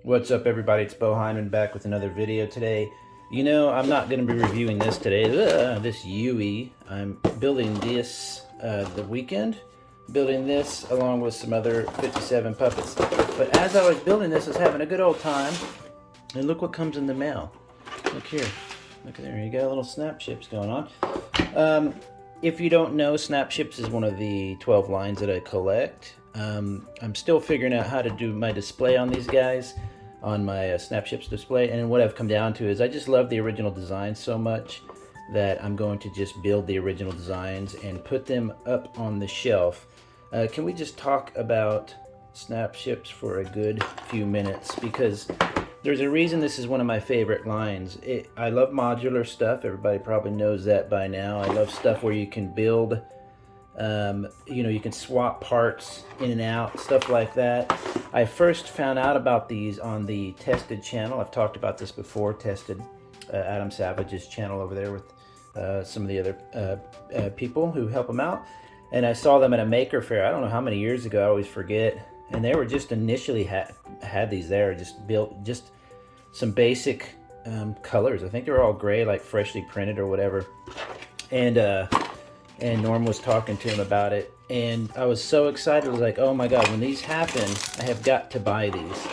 What's up, everybody? It's beau-hindman back with another video today. You know, I'm not going to be reviewing this today. This UE. I'm building this the weekend. Building this along with some other 57 puppets. But as I was building this, I was having a good old time. And look what comes in the mail. Look here. Look there. You got a little snapships going on. If you don't know, snapships is one of the 12 lines that I collect. I'm still figuring out how to do my display on these guys, on my snapships display, and what I've come down to is I just love the original designs so much that I'm going to just build the original designs and put them up on the shelf. Can we just talk about snapships for a good few minutes, because there's a reason this is one of my favorite lines. I love modular stuff. Everybody probably knows that by now. I love stuff where you can build, you know, you can swap parts in and out, stuff like that. I first found out about these on the Tested channel. I've talked about this before. Tested, Adam Savage's channel over there with some of the other people who help him out. And I saw them at a maker fair. I don't know how many years ago. I always forget. And they were just initially had these there, just built, just some basic colors. I think they were all gray, like freshly printed or whatever. And Norm was talking to him about it, and I was so excited. I was like, oh my god, when these happen, I have got to buy these.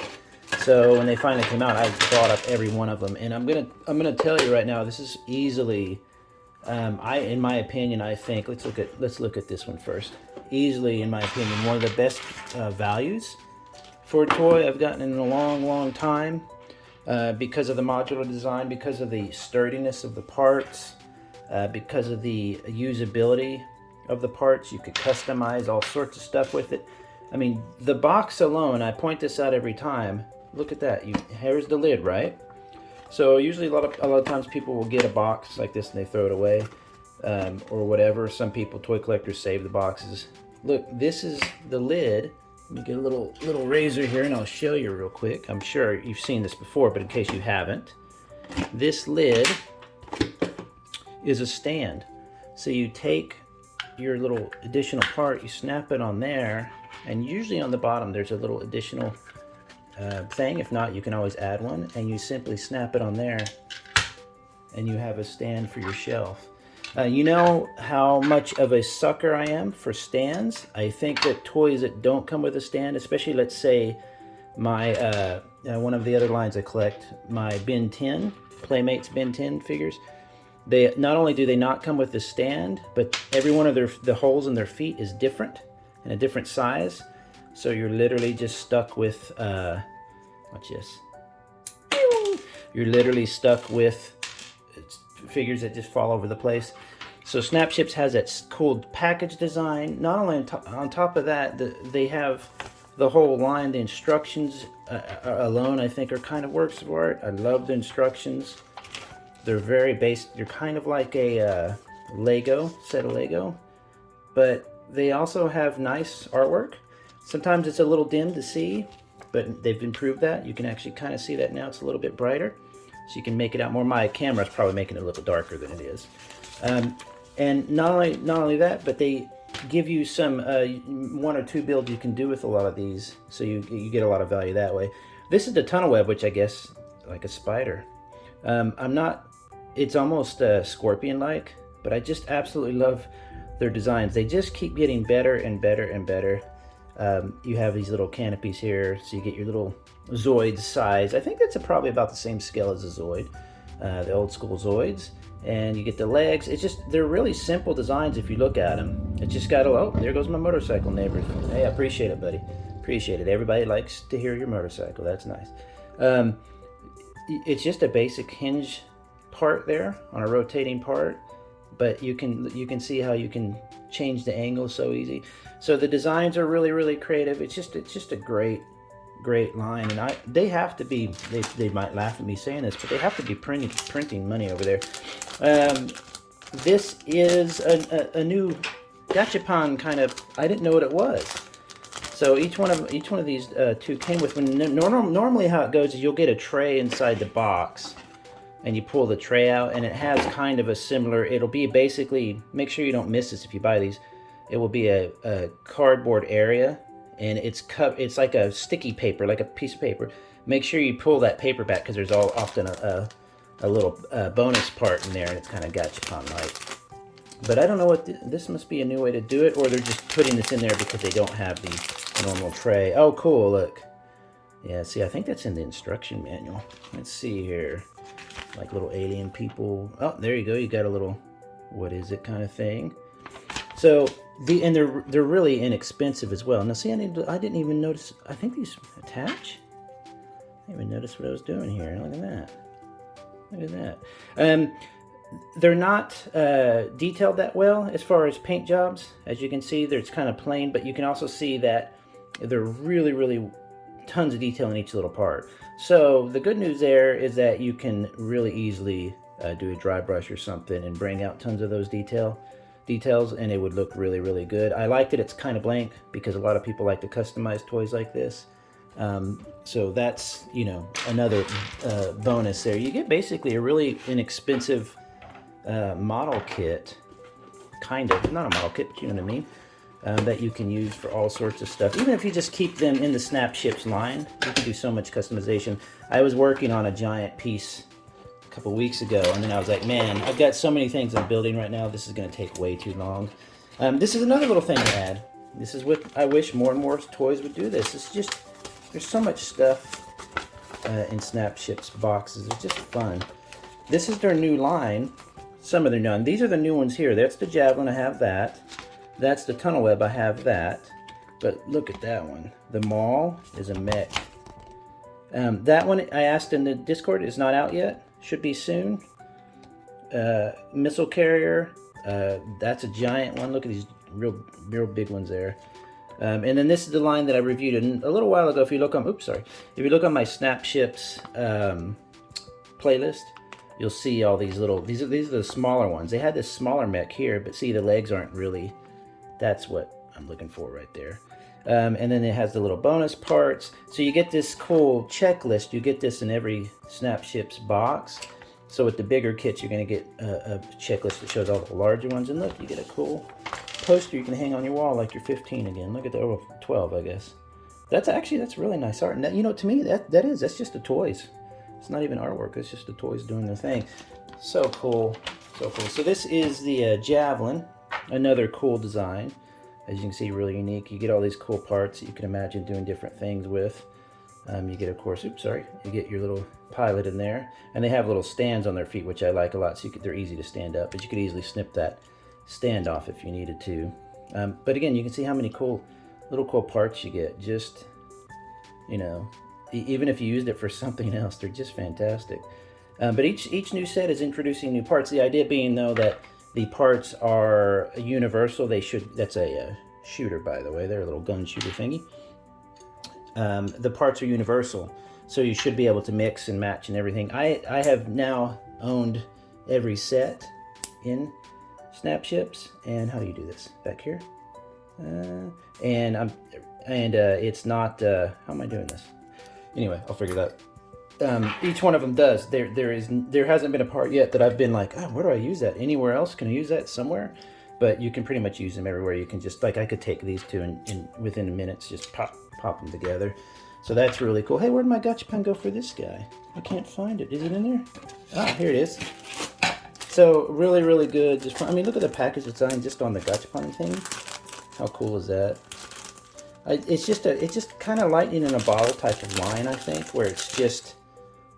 So when they finally came out, I bought up every one of them, and I'm gonna tell you right now, this is easily, in my opinion, I think, let's look at this one first. Easily, in my opinion, one of the best values for a toy I've gotten in a long time, because of the modular design, because of the sturdiness of the parts, because of the usability of the parts. You could customize all sorts of stuff with it. I mean, the box alone, I point this out every time. Look at that. Here's the lid, right? So usually a lot of times people will get a box like this and they throw it away, or whatever. Some people, toy collectors, save the boxes. Look, this is the lid. Let me get a little razor here and I'll show you real quick. I'm sure you've seen this before, but in case you haven't, this lid is a stand. So you take your little additional part, you snap it on there, and usually on the bottom there's a little additional thing. If not, you can always add one, and you simply snap it on there and you have a stand for your shelf. You know how much of a sucker I am for stands. I think that toys that don't come with a stand, especially, let's say, my one of the other lines I collect, my Ben 10, Playmates Ben 10 figures, they not only do they not come with the stand, but every one of the holes in their feet is different and a different size. So you're literally just stuck with, watch this. You're literally stuck with figures that just fall over the place. So Snapships has that cool package design. Not only on top of that, they have the whole line. The instructions alone, I think, are kind of works of art. I love the instructions. They're very basic. They're kind of like a Lego, set of Lego, but they also have nice artwork. Sometimes it's a little dim to see, but they've improved that. You can actually kind of see that now. It's a little bit brighter, so you can make it out more. My camera's probably making it a little darker than it is. And not only that, but they give you some one or two builds you can do with a lot of these, so you get a lot of value that way. This is the Tunnelweb, which I guess like a spider. It's almost scorpion-like, but I just absolutely love their designs. They just keep getting better and better and better. You have these little canopies here, so you get your little Zoid size. I think that's probably about the same scale as a Zoid, the old school Zoids. And you get the legs. It's just, they're really simple designs if you look at them. It just got a, oh, there goes my motorcycle neighbor. Hey, I appreciate it, buddy. Appreciate it. Everybody likes to hear your motorcycle. That's nice. It's just a basic hinge part there on a rotating part, but you can see how you can change the angle so easy. So the designs are really creative. It's just a great line, and they have to be, they might laugh at me saying this, but they have to be printing money over there. This is a new gachapon kind of, I didn't know what it was. So each one of these two came with one. Normally how it goes is you'll get a tray inside the box, and you pull the tray out, and it has kind of a similar, it'll be basically, make sure you don't miss this if you buy these, it will be a cardboard area, and it's like a sticky paper, like a piece of paper. Make sure you pull that paper back because there's often a little bonus part in there, and it's kind of gachapon-like. But I don't know what this must be a new way to do it, or they're just putting this in there because they don't have the normal tray. Oh, cool! Look, yeah. See, I think that's in the instruction manual. Let's see here, like little alien people. Oh, there you go. You got a little, what is it kind of thing. So they're really inexpensive as well. Now, see, I didn't even notice. I think these attach. I didn't even notice what I was doing here. Look at that. Look at that. They're not detailed that well as far as paint jobs. As you can see, it's kind of plain, but you can also see that they're really, really tons of detail in each little part. So the good news there is that you can really easily do a dry brush or something and bring out tons of those details, and it would look really, really good. I like that it's kind of blank because a lot of people like to customize toys like this. So that's, you know, another bonus there. You get basically a really inexpensive model kit, kind of, not a model kit, but you know what I mean, that you can use for all sorts of stuff. Even if you just keep them in the snapships line, you can do so much customization. I was working on a giant piece a couple weeks ago, and then I was like, man, I've got so many things I'm building right now, this is going to take way too long. This is another little thing to add. This is what I wish more and more toys would do this. It's just, there's so much stuff in snapships boxes. It's just fun. This is their new line. Some of their none. These are the new ones here. That's the Javelin. I have that. That's the Tunnelweb. I have that. But look at that one. The Maul is a mech. That one I asked in the Discord is not out yet. Should be soon. Missile carrier. That's a giant one. Look at these real big ones there. And then this is the line that I reviewed a little while ago. If you look on, if you look on my snapships playlist, you'll see all these little, these are the smaller ones. They had this smaller mech here, but see, the legs aren't really, that's what I'm looking for right there. And then it has the little bonus parts. So you get this cool checklist. You get this in every snapships box. So with the bigger kits, you're going to get a checklist that shows all the larger ones. And look, you get a cool poster you can hang on your wall like you're 15 again. Look at the, oh, 12, I guess. That's really nice art. And that, you know, to me, that's just the toys. It's not even artwork. It's just the toys doing their thing. So cool. So cool. So this is the Javelin. Another cool design. As you can see, really unique. You get all these cool parts that you can imagine doing different things with. You get, of course, you get your little pilot in there. And they have little stands on their feet, which I like a lot. So they're easy to stand up. But you could easily snip that stand off if you needed to. But again, you can see how many little cool parts you get. Just, you know, even if you used it for something else, they're just fantastic. But each new set is introducing new parts. The idea being, though, that the parts are universal. That's a shooter, by the way. They're a little gun shooter thingy. The parts are universal, so you should be able to mix and match and everything. I have now owned every set in snapships. And how do you do this? Back here. It's not. How am I doing this? Anyway, I'll figure that out. Each one of them does. There hasn't been a part yet that I've been like, oh, where do I use that? Anywhere else? Can I use that somewhere? But you can pretty much use them everywhere. You can just, like, I could take these two and within minutes just pop them together. So that's really cool. Hey, where'd my gachapon go for this guy? I can't find it. Is it in there? Ah, here it is. So really, really good. Just fun. I mean, look at the package design just on the gachapon thing. How cool is that? It's just kind of lightning in a bottle type of line, I think, where it's just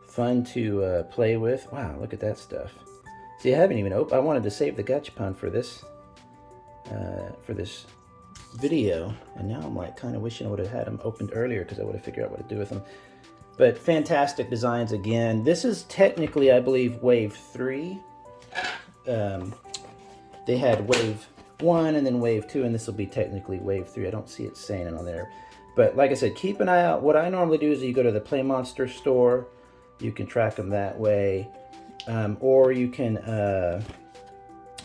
fun to play with. Wow, look at that stuff. See, I haven't even opened. I wanted to save the gachapon for this video, and now I'm like kind of wishing I would have had them opened earlier because I would have figured out what to do with them. But fantastic designs again. This is technically, I believe, wave 3. They had wave 1 and then wave 2, and this will be technically wave 3. I don't see it saying it on there. But like I said, keep an eye out. What I normally do is you go to the Play Monster store. You can track them that way. Or you can go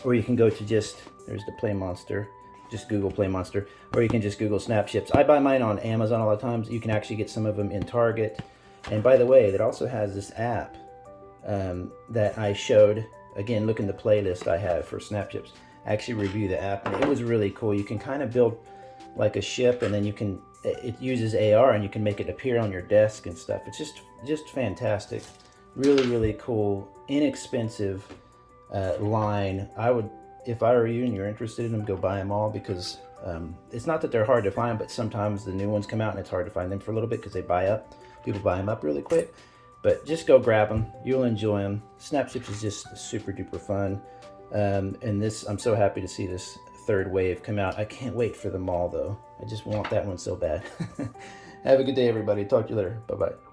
to just, there's the Play Monster. Just Google Play Monster. Or you can just Google Snapships. I buy mine on Amazon a lot of times. You can actually get some of them in Target. And by the way, it also has this app that I showed. Again, look in the playlist I have for Snapships. I actually review the app, and it was really cool. You can kind of build like a ship, and then you can it uses AR, and you can make it appear on your desk and stuff. It's just fantastic. Really, really cool, inexpensive line. I would, if I were you and you're interested in them, go buy them all, because it's not that they're hard to find, but sometimes the new ones come out and it's hard to find them for a little bit because they buy up. People buy them up really quick. But just go grab them. You'll enjoy them. Snapships is just super duper fun. And this, I'm so happy to see this third wave come out. I can't wait for the Maul though. I just want that one so bad. Have a good day, everybody. Talk to you later. Bye-bye.